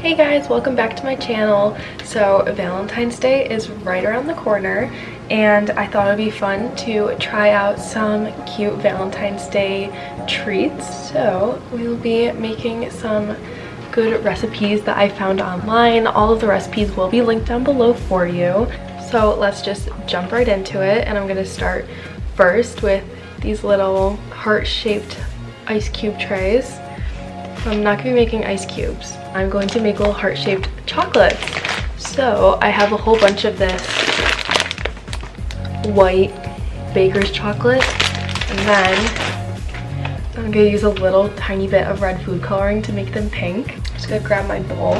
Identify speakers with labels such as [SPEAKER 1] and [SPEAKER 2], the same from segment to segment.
[SPEAKER 1] Hey guys, welcome back to my channel. So Valentine's Day is right around the corner and I thought it would be fun to try out some cute Valentine's Day treats. So we will be making some good recipes that I found online. All of the recipes will be linked down below for you. So let's just jump right into it, and I'm gonna start first with these little heart-shaped ice cube trays. I'm not going to be making ice cubes. I'm going to make little heart-shaped chocolates. So I have a whole bunch of this white baker's chocolate, and then I'm going to use a little tiny bit of red food coloring to make them pink. I'm just going to grab my bowl.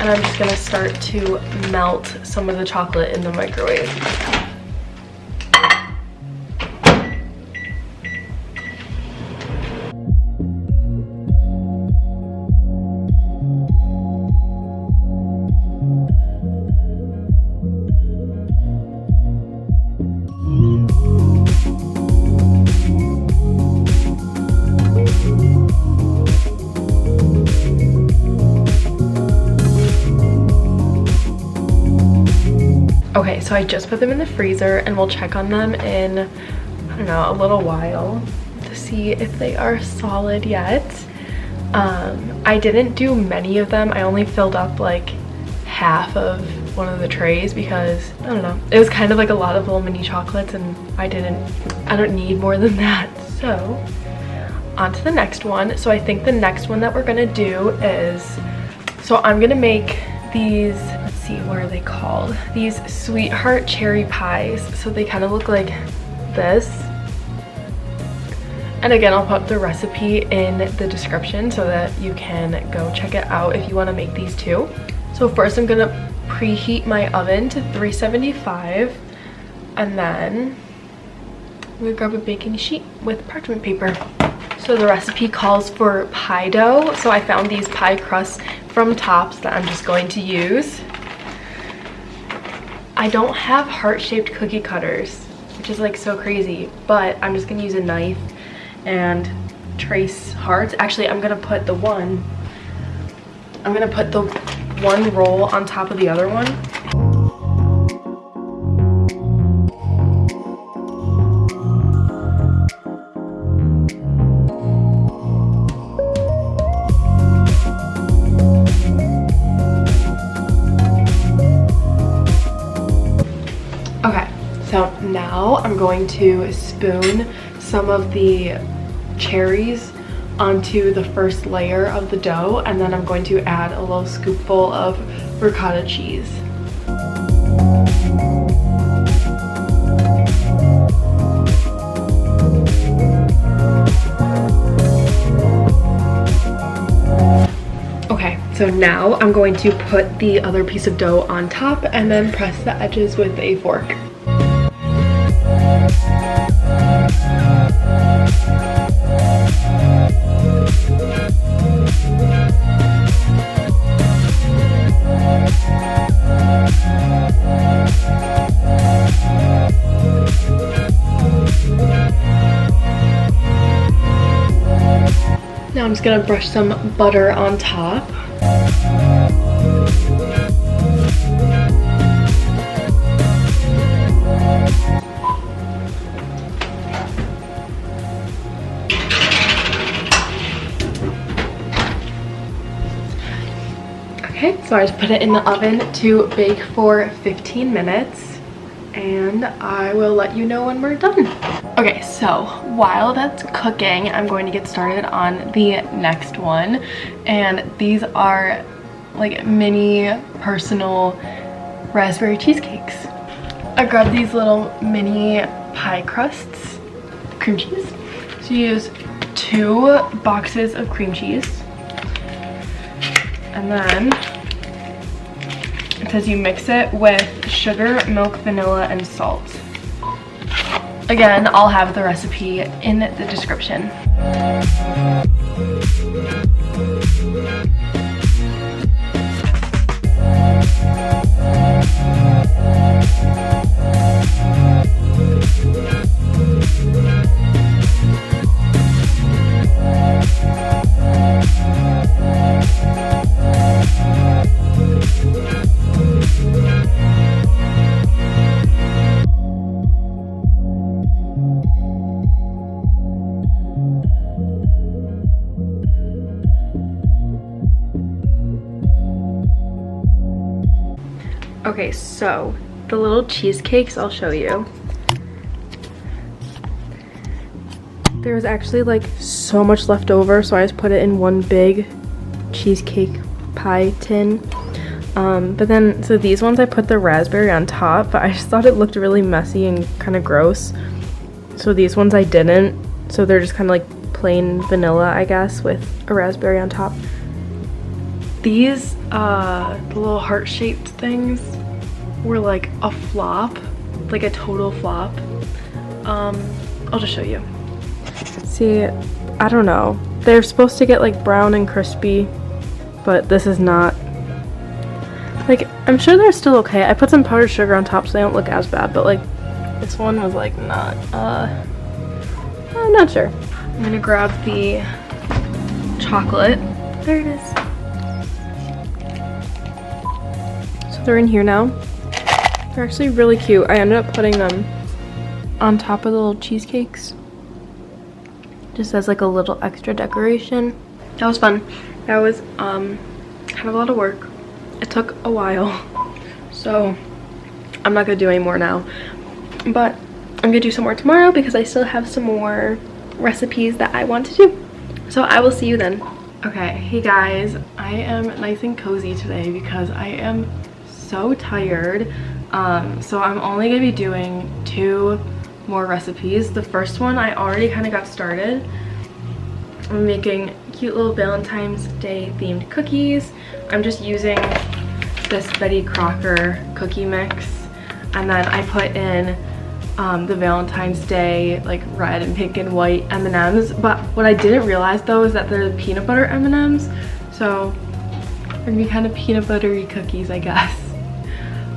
[SPEAKER 1] And I'm just going to start to melt some of the chocolate in the microwave. Okay, so I just put them in the freezer and we'll check on them in, I don't know, a little while to see if they are solid yet. I didn't do many of them. I only filled up like half of one of the trays because, I don't know, it was kind of like a lot of little mini chocolates and I don't need more than that. So on to the next one. So I think the next one that we're gonna do is, so I'm gonna make these, let's see, what are they called? These sweetheart cherry pies. So they kind of look like this. And again, I'll put the recipe in the description so that you can go check it out if you want to make these too. So first I'm gonna preheat my oven to 375, and then I'm gonna grab a baking sheet with parchment paper. So the recipe calls for pie dough. So I found these pie crusts from Tops that I'm just going to use. I don't have heart-shaped cookie cutters, which is like so crazy, but I'm just gonna use a knife and trace hearts. Actually, I'm gonna put the one roll on top of the other one. Okay, so now I'm going to spoon some of the cherries onto the first layer of the dough, and then I'm going to add a little scoopful of ricotta cheese. Okay, so now I'm going to put the other piece of dough on top and then press the edges with a fork. Now I'm just gonna brush some butter on top. Okay, so I just put it in the oven to bake for 15 minutes, and I will let you know when we're done. Okay, so while that's cooking, I'm going to get started on the next one, and these are like mini personal raspberry cheesecakes. I grabbed these little mini pie crusts, cream cheese. So you use 2 boxes of cream cheese, and then it says you mix it with sugar, milk, vanilla, and salt. Again, I'll have the recipe in the description. Okay, so the little cheesecakes, I'll show you. There was actually like so much left over, so I just put it in one big cheesecake pie tin. But then, so these ones I put the raspberry on top, but I just thought it looked really messy and kind of gross. So these ones I didn't. So they're just kind of like plain vanilla, I guess, with a raspberry on top. These, the little heart-shaped things were like a flop, like a total flop. I'll just show you. See, I don't know. They're supposed to get like brown and crispy, but this is not. Like, I'm sure they're still okay. I put some powdered sugar on top so they don't look as bad, but like this one was like not, I'm not sure. I'm gonna grab the chocolate. There it is. So they're in here now. They're actually really cute. I ended up putting them on top of the little cheesecakes, just as like a little extra decoration. That was fun. That was kind of a lot of work. It took a while, so I'm not gonna do any more now, but I'm gonna do some more tomorrow because I still have some more recipes that I want to do. So I will see you then. Okay, hey guys, I am nice and cozy today because I am so tired. So I'm only gonna be doing 2 more recipes. The first one I already kind of got started. I'm making cute little Valentine's Day themed cookies. I'm just using this Betty Crocker cookie mix, and then I put in the Valentine's Day like red and pink and white M&Ms. But what I didn't realize though is that they're the peanut butter M&Ms, so they're gonna be kind of peanut buttery cookies, I guess.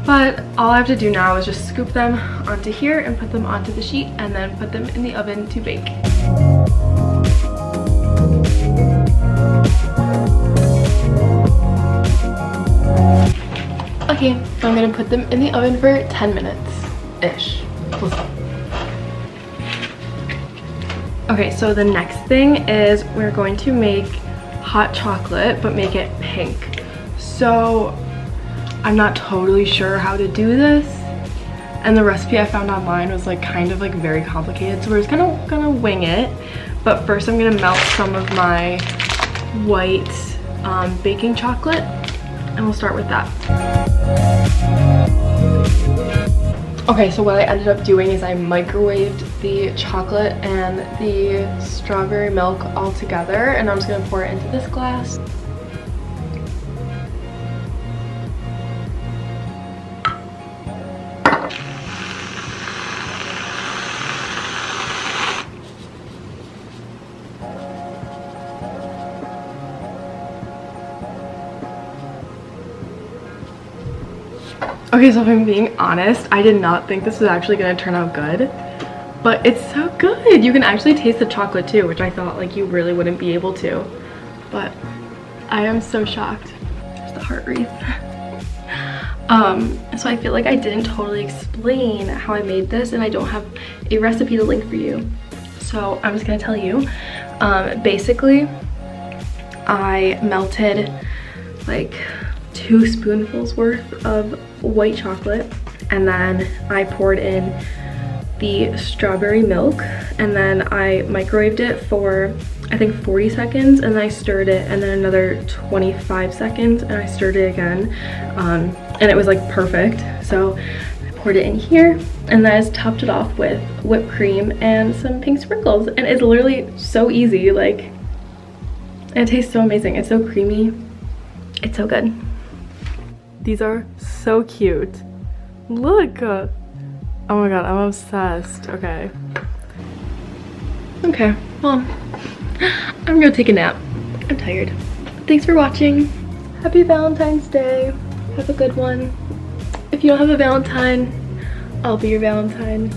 [SPEAKER 1] But all I have to do now is just scoop them onto here and put them onto the sheet and then put them in the oven to bake. Okay, so I'm gonna put them in the oven for 10 minutes-ish. We'll see. Okay, so the next thing is we're going to make hot chocolate, but make it pink. So I'm not totally sure how to do this, and the recipe I found online was like kind of like very complicated, so we're just gonna wing it. But first I'm gonna melt some of my white baking chocolate, and we'll start with that. Okay, so what I ended up doing is I microwaved the chocolate and the strawberry milk all together, and I'm just gonna pour it into this glass. Okay, so if I'm being honest, I did not think this was actually gonna turn out good, but it's so good. You can actually taste the chocolate too, which I thought like you really wouldn't be able to, but I am so shocked. There's the heart wreath. So I feel like I didn't totally explain how I made this, and I don't have a recipe to link for you. So I'm just gonna tell you. Basically, I melted like 2 spoonfuls worth of white chocolate, and then I poured in the strawberry milk, and then I microwaved it for I think 40 seconds, and then I stirred it, and then another 25 seconds and I stirred it again, and it was like perfect. So I poured it in here, and then I just topped it off with whipped cream and some pink sprinkles, and it's literally so easy. Like, it tastes so amazing. It's so creamy. It's so good. These are so cute. Look. Oh my god, I'm obsessed. Okay. Okay, well, I'm gonna take a nap. I'm tired. Thanks for watching. Happy Valentine's Day. Have a good one. If you don't have a Valentine, I'll be your Valentine.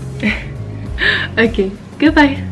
[SPEAKER 1] Okay, goodbye.